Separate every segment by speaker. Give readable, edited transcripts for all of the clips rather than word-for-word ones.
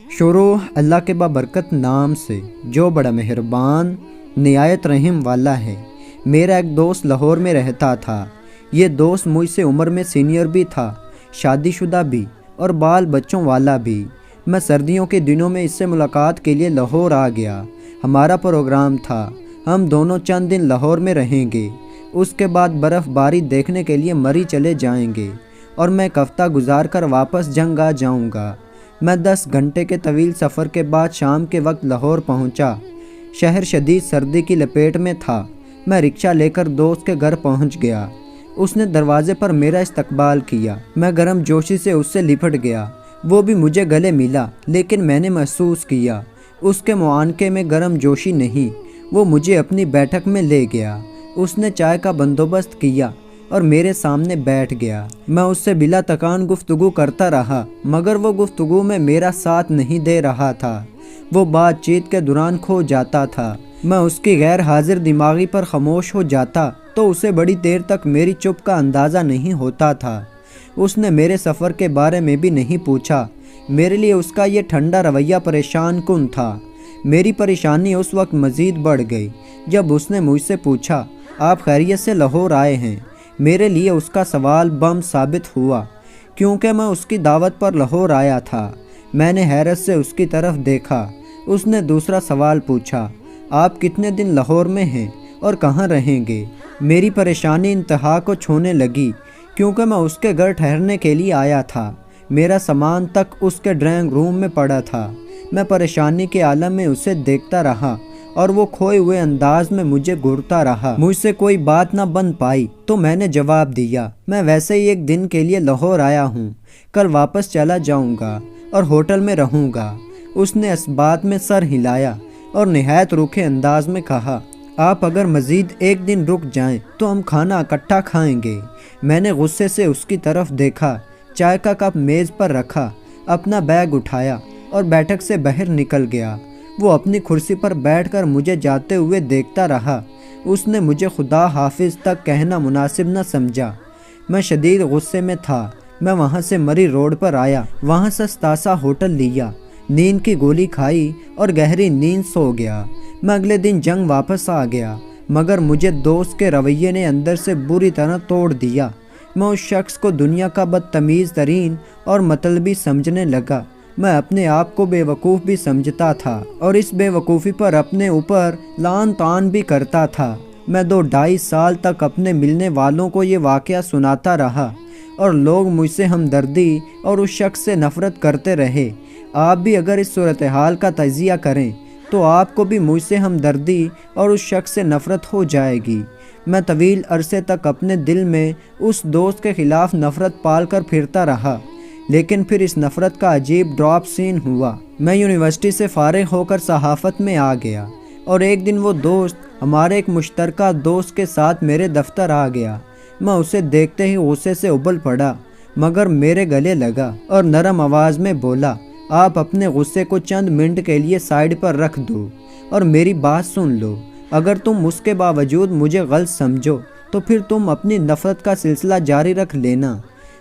Speaker 1: شروع اللہ کے بابرکت نام سے جو بڑا مہربان نہایت رحم والا ہے۔ میرا ایک دوست لاہور میں رہتا تھا۔ یہ دوست مجھ سے عمر میں سینئر بھی تھا، شادی شدہ بھی اور بال بچوں والا بھی۔ میں سردیوں کے دنوں میں اس سے ملاقات کے لیے لاہور آ گیا۔ ہمارا پروگرام تھا ہم دونوں چند دن لاہور میں رہیں گے، اس کے بعد برف باری دیکھنے کے لیے مری چلے جائیں گے اور میں ایک ہفتہ گزار کر واپس جنگ آ جاؤں گا۔ میں 10 گھنٹے کے طویل سفر کے بعد شام کے وقت لاہور پہنچا۔ شہر شدید سردی کی لپیٹ میں تھا۔ میں رکشہ لے کر دوست کے گھر پہنچ گیا۔ اس نے دروازے پر میرا استقبال کیا۔ میں گرم جوشی سے اس سے لپٹ گیا۔ وہ بھی مجھے گلے ملا، لیکن میں نے محسوس کیا اس کے معانقے میں گرم جوشی نہیں۔ وہ مجھے اپنی بیٹھک میں لے گیا۔ اس نے چائے کا بندوبست کیا اور میرے سامنے بیٹھ گیا۔ میں اس سے بلا تکان گفتگو کرتا رہا، مگر وہ گفتگو میں میرا ساتھ نہیں دے رہا تھا۔ وہ بات چیت کے دوران کھو جاتا تھا۔ میں اس کی غیر حاضر دماغی پر خاموش ہو جاتا تو اسے بڑی دیر تک میری چپ کا اندازہ نہیں ہوتا تھا۔ اس نے میرے سفر کے بارے میں بھی نہیں پوچھا۔ میرے لیے اس کا یہ ٹھنڈا رویہ پریشان کن تھا۔ میری پریشانی اس وقت مزید بڑھ گئی جب اس نے مجھ سے پوچھا، آپ خیریت سے لاہور آئے ہیں؟ میرے لیے اس کا سوال بم ثابت ہوا، کیونکہ میں اس کی دعوت پر لاہور آیا تھا۔ میں نے حیرت سے اس کی طرف دیکھا۔ اس نے دوسرا سوال پوچھا، آپ کتنے دن لاہور میں ہیں اور کہاں رہیں گے؟ میری پریشانی انتہا کو چھونے لگی، کیونکہ میں اس کے گھر ٹھہرنے کے لیے آیا تھا۔ میرا سامان تک اس کے ڈرائنگ روم میں پڑا تھا۔ میں پریشانی کے عالم میں اسے دیکھتا رہا اور وہ کھوئے ہوئے انداز میں مجھے گھورتا رہا۔ مجھ سے کوئی بات نہ بن پائی تو میں نے جواب دیا، میں ویسے ہی ایک دن کے لیے لاہور آیا ہوں، کل واپس چلا جاؤں گا اور ہوٹل میں رہوں گا۔ اس نے اس بات میں سر ہلایا اور نہایت روکھے انداز میں کہا، آپ اگر مزید ایک دن رک جائیں تو ہم کھانا اکٹھا کھائیں گے۔ میں نے غصے سے اس کی طرف دیکھا، چائے کا کپ میز پر رکھا، اپنا بیگ اٹھایا اور بیٹھک سے باہر نکل گیا۔ وہ اپنی کرسی پر بیٹھ کر مجھے جاتے ہوئے دیکھتا رہا۔ اس نے مجھے خدا حافظ تک کہنا مناسب نہ سمجھا۔ میں شدید غصے میں تھا۔ میں وہاں سے مری روڈ پر آیا، وہاں سے ستاسا ہوٹل لیا، نیند کی گولی کھائی اور گہری نیند سو گیا۔ میں اگلے دن جنگ واپس آ گیا، مگر مجھے دوست کے رویے نے اندر سے بری طرح توڑ دیا۔ میں اس شخص کو دنیا کا بدتمیز ترین اور مطلبی سمجھنے لگا۔ میں اپنے آپ کو بے وقوف بھی سمجھتا تھا اور اس بے وقوفی پر اپنے اوپر لعن طعن بھی کرتا تھا۔ میں 2-2.5 سال تک اپنے ملنے والوں کو یہ واقعہ سناتا رہا اور لوگ مجھ سے ہمدردی اور اس شخص سے نفرت کرتے رہے۔ آپ بھی اگر اس صورتحال کا تجزیہ کریں تو آپ کو بھی مجھ سے ہمدردی اور اس شخص سے نفرت ہو جائے گی۔ میں طویل عرصے تک اپنے دل میں اس دوست کے خلاف نفرت پال کر پھرتا رہا، لیکن پھر اس نفرت کا عجیب ڈراپ سین ہوا۔ میں یونیورسٹی سے فارغ ہو کر صحافت میں آ گیا اور ایک دن وہ دوست ہمارے ایک مشترکہ دوست کے ساتھ میرے دفتر آ گیا۔ میں اسے دیکھتے ہی غصے سے ابل پڑا، مگر میرے گلے لگا اور نرم آواز میں بولا، آپ اپنے غصے کو چند منٹ کے لیے سائیڈ پر رکھ دو اور میری بات سن لو۔ اگر تم اس کے باوجود مجھے غلط سمجھو تو پھر تم اپنی نفرت کا سلسلہ جاری رکھ لینا۔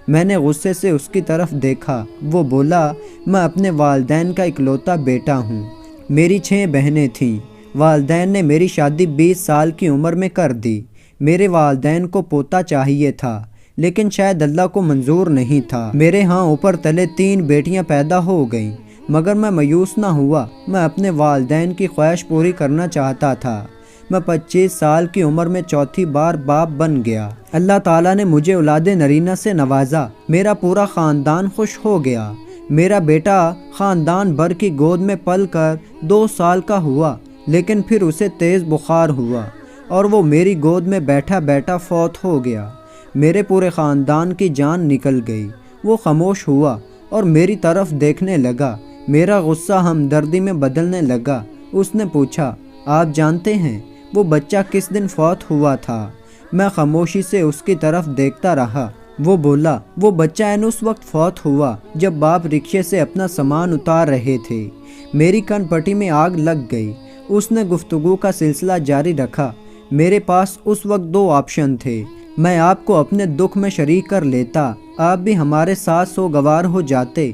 Speaker 1: میں نے غصے سے اس کی طرف دیکھا۔ وہ بولا، میں اپنے والدین کا اکلوتا بیٹا ہوں۔ میری 6 بہنیں تھیں۔ والدین نے میری شادی 20 سال کی عمر میں کر دی۔ میرے والدین کو پوتا چاہیے تھا، لیکن شاید اللہ کو منظور نہیں تھا۔ میرے ہاں اوپر تلے 3 بیٹیاں پیدا ہو گئیں، مگر میں مایوس نہ ہوا۔ میں اپنے والدین کی خواہش پوری کرنا چاہتا تھا۔ میں 25 سال کی عمر میں چوتھی بار باپ بن گیا۔ اللہ تعالیٰ نے مجھے اولاد نرینہ سے نوازا۔ میرا پورا خاندان خوش ہو گیا۔ میرا بیٹا خاندان بھر کی گود میں پل کر 2 سال کا ہوا، لیکن پھر اسے تیز بخار ہوا اور وہ میری گود میں بیٹھا بیٹھا فوت ہو گیا۔ میرے پورے خاندان کی جان نکل گئی۔ وہ خاموش ہوا اور میری طرف دیکھنے لگا۔ میرا غصہ ہمدردی میں بدلنے لگا۔ اس نے پوچھا، آپ جانتے ہیں وہ بچہ کس دن فوت ہوا تھا؟ میں خاموشی سے اس کی طرف دیکھتا رہا۔ وہ بولا، وہ بچہ اس وقت فوت ہوا جب باپ رکشے سے اپنا سامان اتار رہے تھے۔ میری کن پٹی میں آگ لگ گئی۔ اس نے گفتگو کا سلسلہ جاری رکھا، میرے پاس اس وقت 2 آپشن تھے۔ میں آپ کو اپنے دکھ میں شریک کر لیتا، آپ بھی ہمارے ساتھ سوگوار ہو جاتے،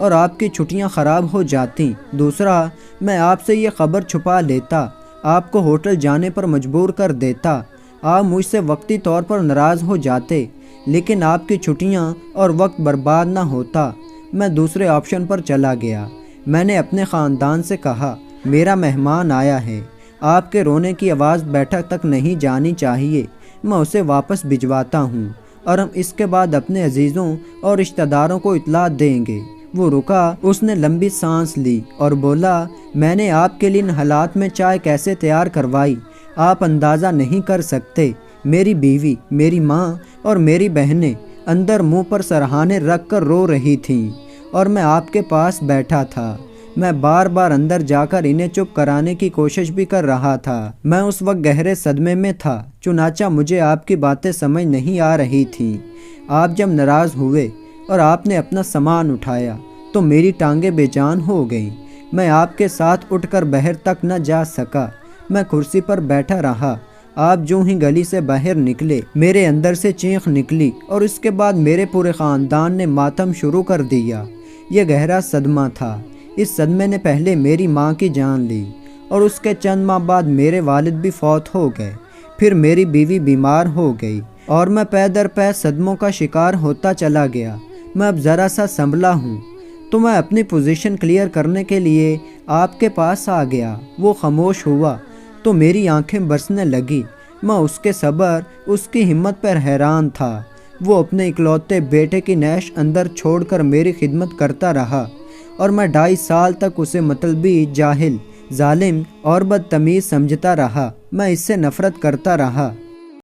Speaker 1: اور آپ کی چھٹیاں خراب ہو جاتی، دوسرا میں آپ سے یہ خبر چھپا لیتا، آپ کو ہوٹل جانے پر مجبور کر دیتا، آپ مجھ سے وقتی طور پر ناراض ہو جاتے، لیکن آپ کی چھٹیاں اور وقت برباد نہ ہوتا۔ میں دوسرے آپشن پر چلا گیا۔ میں نے اپنے خاندان سے کہا، میرا مہمان آیا ہے، آپ کے رونے کی آواز بیٹھک تک نہیں جانی چاہیے، میں اسے واپس بھجواتا ہوں اور ہم اس کے بعد اپنے عزیزوں اور رشتہ داروں کو اطلاع دیں گے۔ وہ رکا، اس نے لمبی سانس لی اور بولا، میں نے آپ کے لیے ان حالات میں چائے کیسے تیار کروائی، آپ اندازہ نہیں کر سکتے۔ میری بیوی، میری ماں اور میری بہنیں اندر منہ پر سرہانے رکھ کر رو رہی تھیں اور میں آپ کے پاس بیٹھا تھا۔ میں بار بار اندر جا کر انہیں چپ کرانے کی کوشش بھی کر رہا تھا۔ میں اس وقت گہرے صدمے میں تھا، چنانچہ مجھے آپ کی باتیں سمجھ نہیں آ رہی تھیں۔ آپ جب ناراض ہوئے اور آپ نے اپنا سامان اٹھایا تو میری ٹانگیں بے جان ہو گئیں۔ میں آپ کے ساتھ اٹھ کر باہر تک نہ جا سکا، میں کرسی پر بیٹھا رہا۔ آپ جو ہی گلی سے باہر نکلے، میرے اندر سے چیخ نکلی اور اس کے بعد میرے پورے خاندان نے ماتم شروع کر دیا۔ یہ گہرا صدمہ تھا۔ اس صدمے نے پہلے میری ماں کی جان لی اور اس کے چند ماہ بعد میرے والد بھی فوت ہو گئے، پھر میری بیوی بیمار ہو گئی اور میں پے در پے صدموں کا شکار ہوتا چلا گیا۔ میں اب ذرا سا سنبھلا ہوں تو میں اپنی پوزیشن کلیئر کرنے کے لیے آپ کے پاس آ گیا۔ وہ خاموش ہوا تو میری آنکھیں برسنے لگی۔ میں اس کے صبر، اس کی ہمت پر حیران تھا۔ وہ اپنے اکلوتے بیٹے کی نیش اندر چھوڑ کر میری خدمت کرتا رہا اور میں 2.5 سال تک اسے مطلبی، جاہل، ظالم اور بدتمیز سمجھتا رہا۔ میں اس سے نفرت کرتا رہا۔